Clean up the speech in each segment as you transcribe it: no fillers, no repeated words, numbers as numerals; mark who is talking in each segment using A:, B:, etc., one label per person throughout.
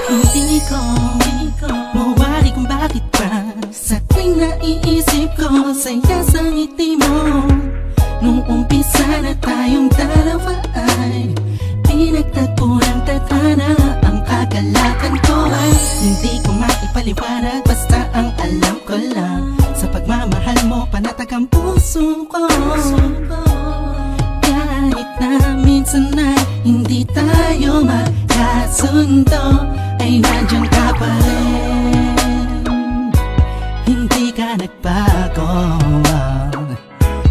A: Hindi ko mawari kung bakit pa sa tuwing naiisip ko saya sa ngiti mo. Nung umpisa na tayong dalawa ay pinagtagpo ng tadhana. Ang kagalakan ko ay hindi ko maipaliwanag, basta ang alam ko lang sa pagmamahal mo panatag ang puso ko. Kahit na minsan ay hindi tayo magkasundo, ay nandiyan ka pa rin. Hindi ka nagbago.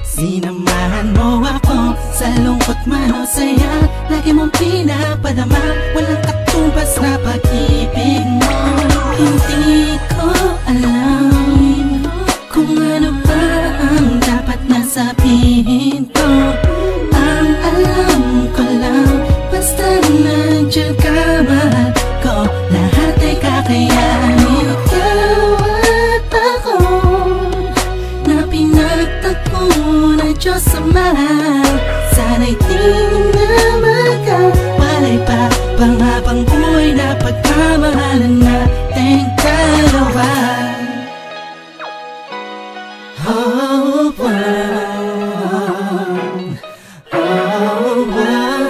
A: Sinamahan mo ako sa lungkot man o saya. Lagi mong pinapadama, walang katumbas na pag-ibig mo. Hindi ko alam kung ano ba ang dapat na sabihin ko. Ang alam ko lang, basta nandiyan ka, mahal ko. Lahat ay kakayanin. Ikaw at ako na pinagtagpo na Diyos Ama. Sana'y di na magkawalay pa pang habang buhay na pagmamahalan nating dalawa. Oh, wow. Oh, wow.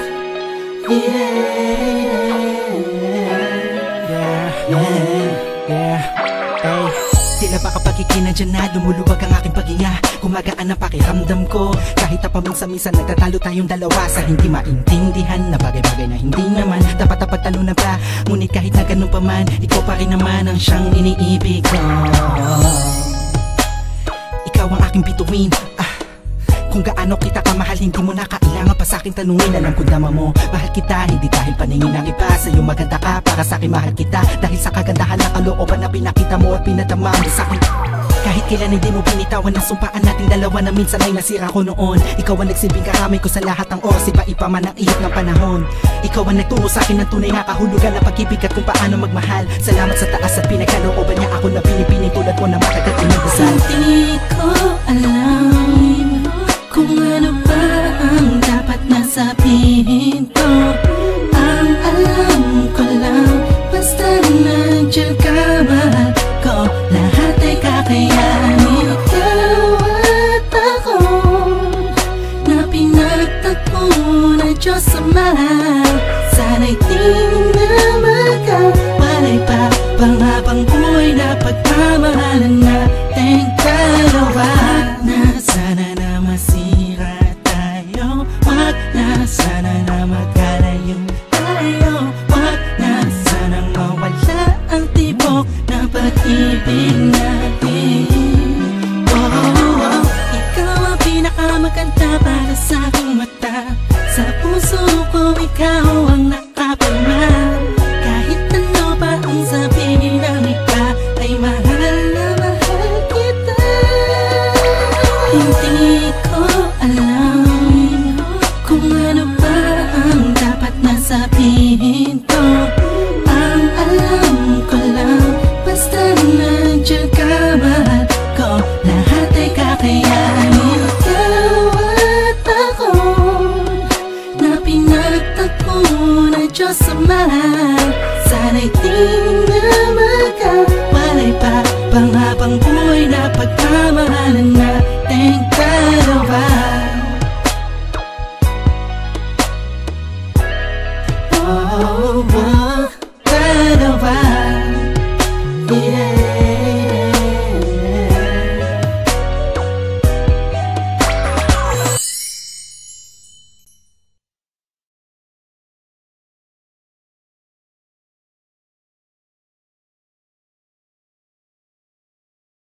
A: Tila ba kapag ikinadyan na lumuluwag ang aking paghinga, gumagaan ang pakiramdam ko. Kahit na paminsan-minsan nagtatalo tayong dalawa sa hindi maintindihan na bagay-bagay na hindi naman dapat talunan pa. Ngunit kahit na ganun pa man, ikaw pa rin naman ang siyang iniibig ko. Ikaw ang aking bituin. Kung gaano kita kamahal, hindi mo na kailangan pa sa'kin tanungin. Alam ko dama mo, mahal kita, hindi dahil paningin ng iba. Sa'yo maganda ka, para sa'kin mahal kita. Dahil sa kagandahan ng kalooban na pinakita mo at pinadama mo sa'kin. Kahit kailan hindi mo binitawan ang sumpaan nating dalawa na minsan ay nasira ko noon. Ikaw ang nagsilbing karamay ko sa lahat ng oras, iba-iba man ang ihip ng panahon. Ikaw ang nagturo sa'kin ng tunay na kahulugan ng pag-ibig at kung paano magmahal. Salamat sa taas at pinagkalooban niya ako na binipining tulad mo na matagal pinagdasal. Hindi ko alam kung ano ba ang dapat na sabihin ko. Ang alam ko lang, basta nandiyan ka, mahal ko. Lahat ay kakayanin. Ikaw at ako na pinagtagpo na Diyos Ama. Sana'y di na magkawalay pa pang habang buhay na pagmamahalan nating dalawa. Na sana na masira tayo, wag na sana na magkalayo tayo, wag na sana mawala ang tibok na pag-ibig natin. Oh, ikaw ang pinakamaganda para sa aking mata. Sa puso ko ikaw ang nakapalma. Kahit ano pa ang sabihin ng iba, ay mahal na mahal kita. Hindi ko alam kung ano ba ang dapat na sabihin ko. Ang alam ko lang, basta nandiyan ka, mahal ko. Lahat ay kakayanin. Ikaw at ako na pinagtagpo na Diyos Ama. Sana'y di na magkawalay pa pang habang buhay na pagmamahalan nating